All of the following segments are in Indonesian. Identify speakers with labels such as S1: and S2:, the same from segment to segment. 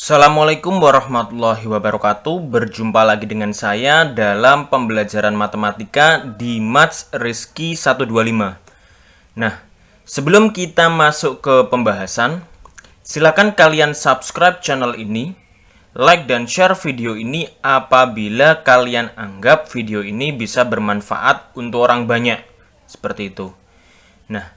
S1: Assalamualaikum warahmatullahi wabarakatuh. Berjumpa lagi dengan saya dalam pembelajaran matematika di Maths Rizky 125. Nah, sebelum kita masuk ke pembahasan, silakan kalian subscribe channel ini, like dan share video ini apabila kalian anggap video ini bisa bermanfaat untuk orang banyak. Seperti itu. Nah,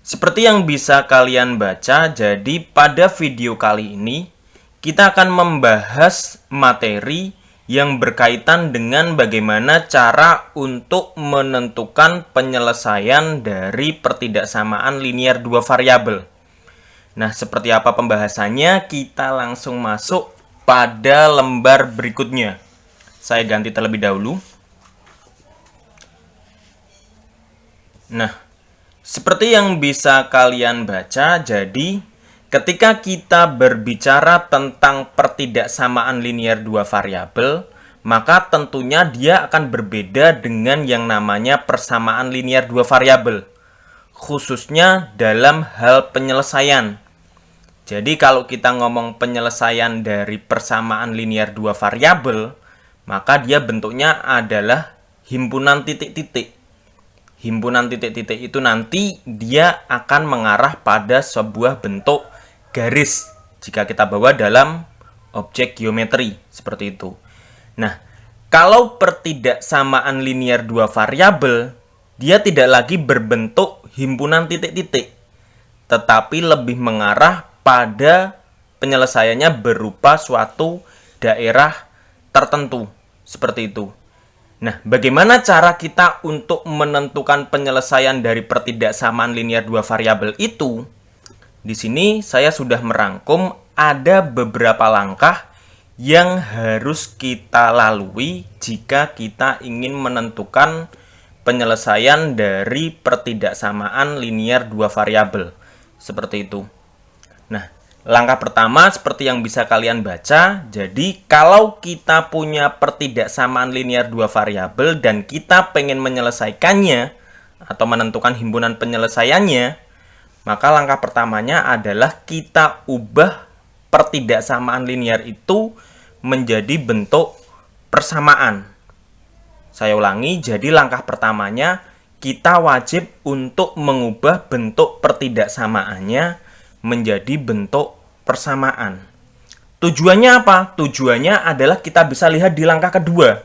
S1: seperti yang bisa kalian baca, jadi pada video kali ini kita akan membahas materi yang berkaitan dengan bagaimana cara untuk menentukan penyelesaian dari pertidaksamaan linear dua variabel. Nah, seperti apa pembahasannya? Kita langsung masuk pada lembar berikutnya. Saya ganti terlebih dahulu. Nah, seperti yang bisa kalian baca, jadi ketika kita berbicara tentang pertidaksamaan linear dua variabel, maka tentunya dia akan berbeda dengan yang namanya persamaan linear dua variabel, khususnya dalam hal penyelesaian. Jadi kalau kita ngomong penyelesaian dari persamaan linear dua variabel, maka dia bentuknya adalah himpunan titik-titik. Himpunan titik-titik itu nanti dia akan mengarah pada sebuah bentuk garis jika kita bawa dalam objek geometri seperti itu. Nah, kalau pertidaksamaan linear dua variabel, dia tidak lagi berbentuk himpunan titik-titik, tetapi lebih mengarah pada penyelesaiannya berupa suatu daerah tertentu seperti itu. Nah, bagaimana cara kita untuk menentukan penyelesaian dari pertidaksamaan linear dua variabel itu? Di sini saya sudah merangkum ada beberapa langkah yang harus kita lalui jika kita ingin menentukan penyelesaian dari pertidaksamaan linear dua variabel. Seperti itu. Nah, langkah pertama seperti yang bisa kalian baca, jadi kalau kita punya pertidaksamaan linear dua variabel dan kita pengen menyelesaikannya atau menentukan himpunan penyelesaiannya, maka langkah pertamanya adalah kita ubah pertidaksamaan linear itu menjadi bentuk persamaan. Saya ulangi, jadi langkah pertamanya kita wajib untuk mengubah bentuk pertidaksamaannya menjadi bentuk persamaan. Tujuannya apa? Tujuannya adalah kita bisa lihat di langkah kedua.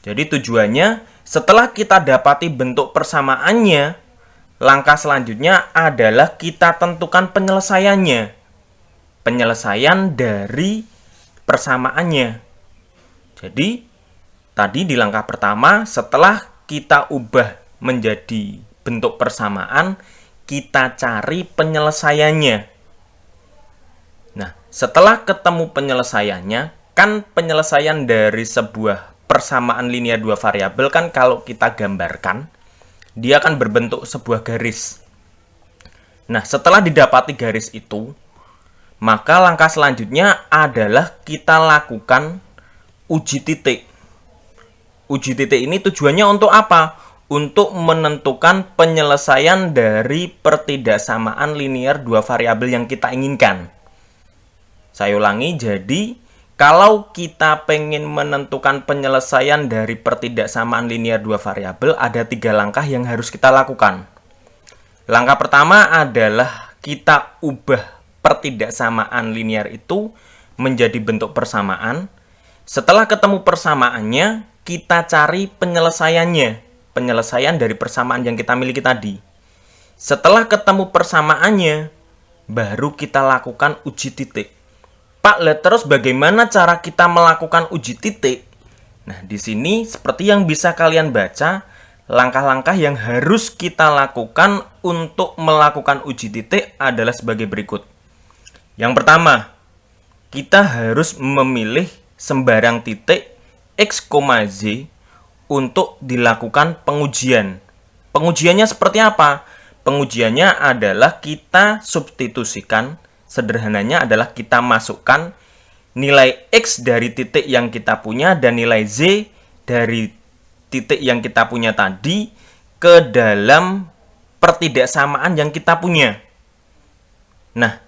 S1: Jadi tujuannya setelah kita dapati bentuk persamaannya, langkah selanjutnya adalah kita tentukan penyelesaiannya. Penyelesaian dari persamaannya. Jadi, tadi di langkah pertama, setelah kita ubah menjadi bentuk persamaan, kita cari penyelesaiannya. Nah, setelah ketemu penyelesaiannya, kan penyelesaian dari sebuah persamaan linear dua variabel kan kalau kita gambarkan, dia akan berbentuk sebuah garis. Nah, setelah didapati garis itu, maka langkah selanjutnya adalah kita lakukan uji titik. Uji titik ini tujuannya untuk apa? Untuk menentukan penyelesaian dari pertidaksamaan linear dua variabel yang kita inginkan. Saya ulangi, jadi kalau kita pengen menentukan penyelesaian dari pertidaksamaan linear dua variabel, ada 3 langkah yang harus kita lakukan. Langkah pertama adalah kita ubah pertidaksamaan linear itu menjadi bentuk persamaan. Setelah ketemu persamaannya, kita cari penyelesaiannya. Penyelesaian dari persamaan yang kita miliki tadi. Setelah ketemu persamaannya, baru kita lakukan uji titik. Pak, terus bagaimana cara kita melakukan uji titik? Nah, di sini seperti yang bisa kalian baca, langkah-langkah yang harus kita lakukan untuk melakukan uji titik adalah sebagai berikut. Yang pertama, kita harus memilih sembarang titik X, Z untuk dilakukan pengujian. Pengujiannya seperti apa? Pengujiannya adalah kita substitusikan. Sederhananya adalah kita masukkan nilai X dari titik yang kita punya dan nilai Z dari titik yang kita punya tadi ke dalam pertidaksamaan yang kita punya. Nah,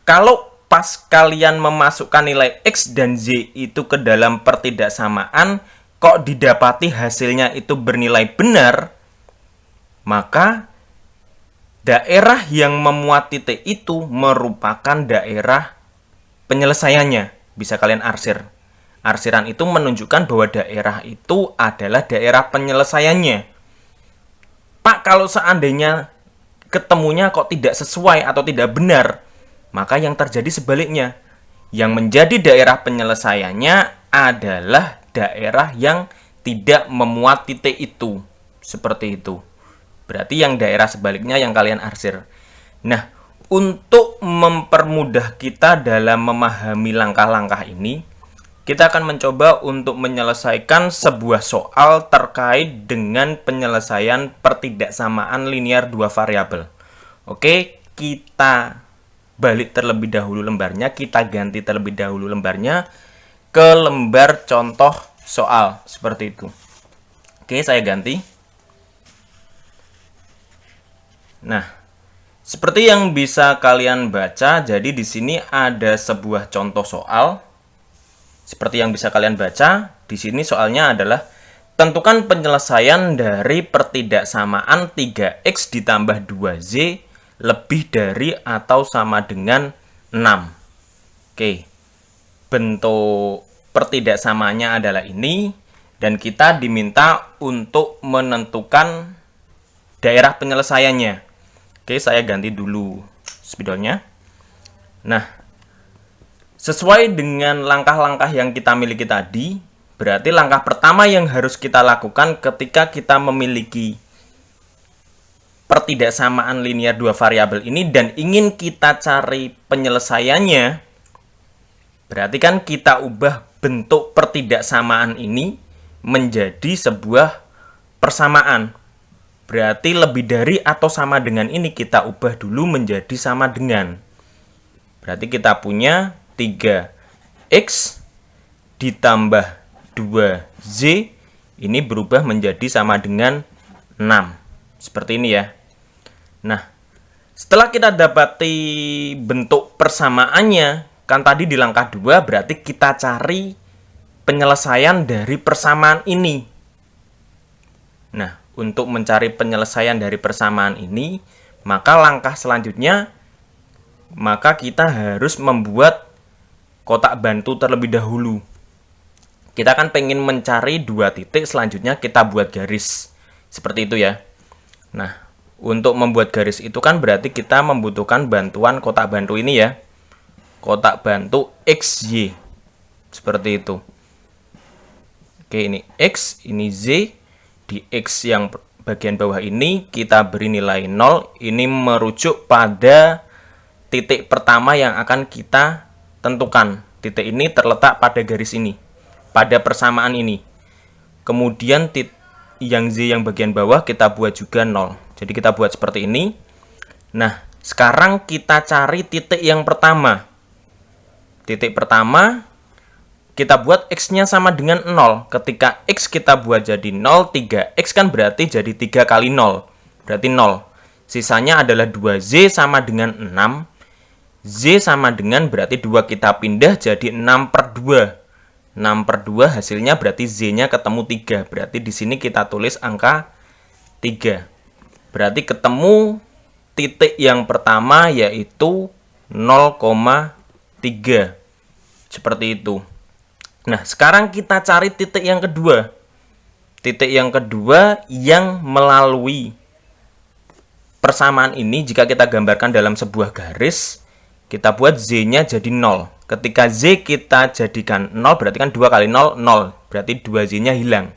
S1: kalau pas kalian memasukkan nilai X dan Z itu ke dalam pertidaksamaan, kok didapati hasilnya itu bernilai benar, maka daerah yang memuat titik itu merupakan daerah penyelesaiannya. Bisa kalian arsir. Arsiran itu menunjukkan bahwa daerah itu adalah daerah penyelesaiannya. Pak, kalau seandainya ketemunya kok tidak sesuai atau tidak benar, maka yang terjadi sebaliknya. Yang menjadi daerah penyelesaiannya adalah daerah yang tidak memuat titik itu. Seperti itu. Berarti yang daerah sebaliknya yang kalian arsir. Nah, untuk mempermudah kita dalam memahami langkah-langkah ini, kita akan mencoba untuk menyelesaikan sebuah soal terkait dengan penyelesaian pertidaksamaan linear dua variabel. Oke, kita balik terlebih dahulu lembarnya, kita ganti terlebih dahulu lembarnya ke lembar contoh soal, seperti itu. Oke, saya ganti. Nah, seperti yang bisa kalian baca, jadi di sini ada sebuah contoh soal. Seperti yang bisa kalian baca, di sini soalnya adalah tentukan penyelesaian dari pertidaksamaan 3x ditambah 2z lebih dari atau sama dengan 6. Oke, bentuk pertidaksamaannya adalah ini, dan kita diminta untuk menentukan daerah penyelesaiannya. Oke, saya ganti dulu spidolnya. Nah, sesuai dengan langkah-langkah yang kita miliki tadi, berarti langkah pertama yang harus kita lakukan ketika kita memiliki pertidaksamaan linear dua variabel ini dan ingin kita cari penyelesaiannya, berarti kan kita ubah bentuk pertidaksamaan ini menjadi sebuah persamaan. Berarti lebih dari atau sama dengan ini kita ubah dulu menjadi sama dengan. Berarti kita punya 3x ditambah 2z ini berubah menjadi sama dengan 6. Seperti ini ya. Nah, setelah kita dapati bentuk persamaannya, kan tadi di langkah 2 berarti kita cari penyelesaian dari persamaan ini. Nah, untuk mencari penyelesaian dari persamaan ini, maka langkah selanjutnya, maka kita harus membuat kotak bantu terlebih dahulu. Kita kan pengen mencari dua titik, selanjutnya kita buat garis. Seperti itu ya. Nah, untuk membuat garis itu kan berarti kita membutuhkan bantuan kotak bantu ini ya. Kotak bantu XY. Seperti itu. Oke, ini X, ini Z. Di X yang bagian bawah ini kita beri nilai 0. Ini merujuk pada titik pertama yang akan kita tentukan. Titik ini terletak pada garis ini, pada persamaan ini. Kemudian yang Z yang bagian bawah kita buat juga 0. Jadi kita buat seperti ini. Nah, sekarang kita cari titik yang pertama. Titik pertama kita buat X-nya sama dengan 0. Ketika X kita buat jadi 0, 3X kan berarti jadi 3 kali 0. Berarti 0. Sisanya adalah 2Z sama dengan 6. Z sama dengan berarti 2 kita pindah jadi 6 per 2. 6 per 2 hasilnya berarti Z-nya ketemu 3. Berarti di sini kita tulis angka 3. Berarti ketemu titik yang pertama yaitu 0,3. Seperti itu. Nah, sekarang kita cari titik yang kedua. Titik yang kedua yang melalui persamaan ini, jika kita gambarkan dalam sebuah garis, kita buat Z-nya jadi 0. Ketika Z kita jadikan 0, berarti kan 2 kali 0, 0. Berarti 2Z-nya hilang.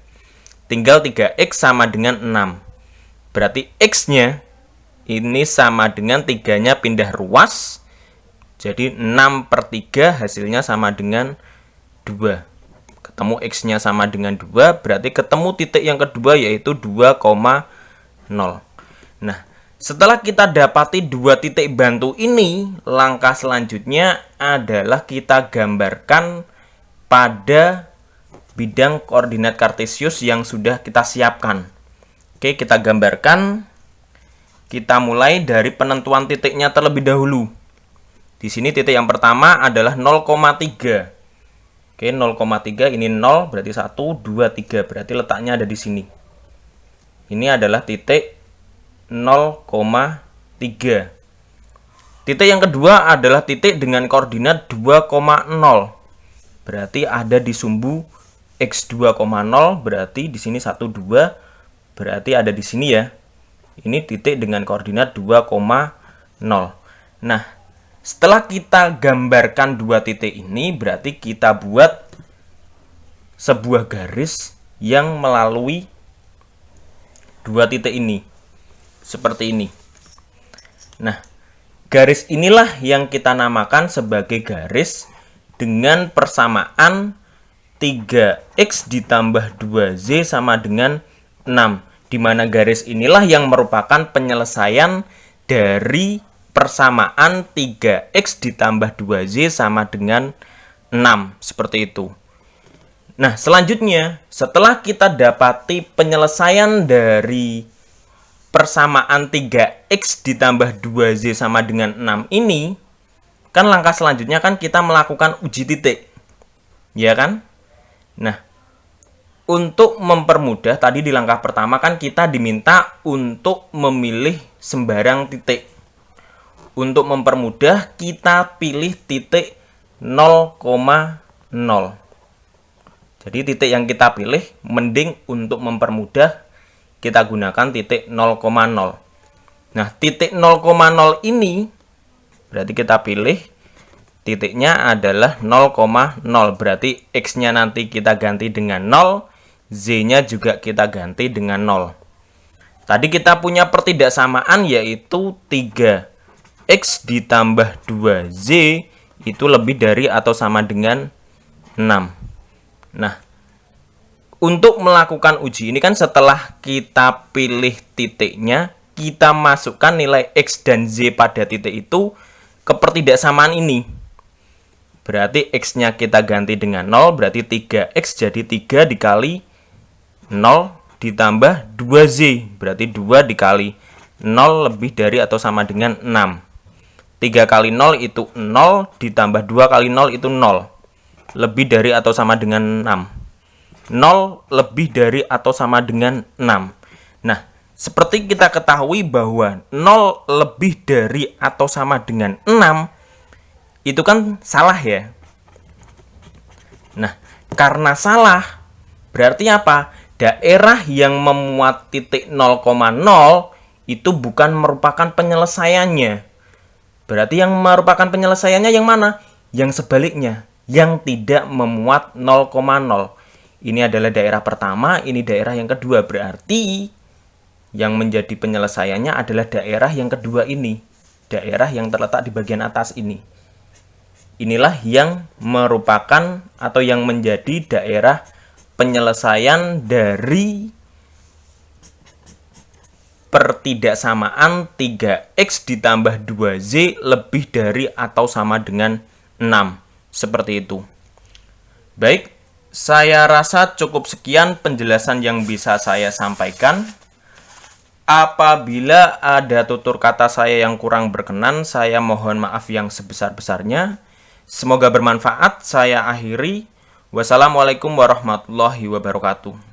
S1: Tinggal 3X sama dengan 6. Berarti X-nya ini sama dengan 3-nya pindah ruas. Jadi 6 per 3 hasilnya sama dengan 2. Ketemu X-nya sama dengan 2, berarti ketemu titik yang kedua yaitu 2,0. Nah, setelah kita dapati dua titik bantu ini, langkah selanjutnya adalah kita gambarkan pada bidang koordinat kartesius yang sudah kita siapkan. Oke, kita gambarkan. Kita mulai dari penentuan titiknya terlebih dahulu. Di sini titik yang pertama adalah 0,3. Oke, 0,3 ini 0, berarti 1, 2, 3. Berarti letaknya ada di sini. Ini adalah titik 0,3. Titik yang kedua adalah titik dengan koordinat 2,0. Berarti ada di sumbu X 2,0, berarti di sini 1, 2, berarti ada di sini ya. Ini titik dengan koordinat 2,0. Nah, setelah kita gambarkan dua titik ini, berarti kita buat sebuah garis yang melalui dua titik ini. Seperti ini. Nah, garis inilah yang kita namakan sebagai garis dengan persamaan 3x ditambah 2z sama dengan 6. Di mana garis inilah yang merupakan penyelesaian dari persamaan 3x ditambah 2z sama dengan 6. Seperti itu. Nah, selanjutnya, setelah kita dapati penyelesaian dari persamaan 3x ditambah 2z sama dengan 6 ini, kan langkah selanjutnya kan kita melakukan uji titik. Ya kan? Nah, untuk mempermudah, tadi di langkah pertama kan kita diminta untuk memilih sembarang titik. Untuk mempermudah, kita pilih titik 0,0. Jadi titik yang kita pilih, mending untuk mempermudah, kita gunakan titik 0,0. Nah, titik 0,0 ini berarti kita pilih titiknya adalah 0,0. Berarti X-nya nanti kita ganti dengan 0, Z-nya juga kita ganti dengan 0. Tadi kita punya pertidaksamaan yaitu 3X ditambah 2Z itu lebih dari atau sama dengan 6. Nah, untuk melakukan uji ini kan setelah kita pilih titiknya, kita masukkan nilai X dan Z pada titik itu ke pertidaksamaan ini. Berarti X-nya kita ganti dengan 0, berarti 3X jadi 3 dikali 0 ditambah 2Z. Berarti 2 dikali 0 lebih dari atau sama dengan 6. 3 kali 0 itu 0, ditambah 2 kali 0 itu 0. Lebih dari atau sama dengan 6. 0 lebih dari atau sama dengan 6. Nah, seperti kita ketahui bahwa 0 lebih dari atau sama dengan 6 itu kan salah ya. Nah, karena salah berarti apa? Daerah yang memuat titik 0,0 itu bukan merupakan penyelesaiannya. Berarti yang merupakan penyelesaiannya yang mana? Yang sebaliknya, yang tidak memuat 0,0. Ini adalah daerah pertama, ini daerah yang kedua. Berarti yang menjadi penyelesaiannya adalah daerah yang kedua ini. Daerah yang terletak di bagian atas ini. Inilah yang merupakan atau yang menjadi daerah penyelesaian dari pertidaksamaan 3x ditambah 2z lebih dari atau sama dengan 6. Seperti itu. Baik. Saya rasa cukup sekian penjelasan yang bisa saya sampaikan. Apabila ada tutur kata saya yang kurang berkenan, saya mohon maaf yang sebesar-besarnya. Semoga bermanfaat. Saya akhiri. Wassalamualaikum warahmatullahi wabarakatuh.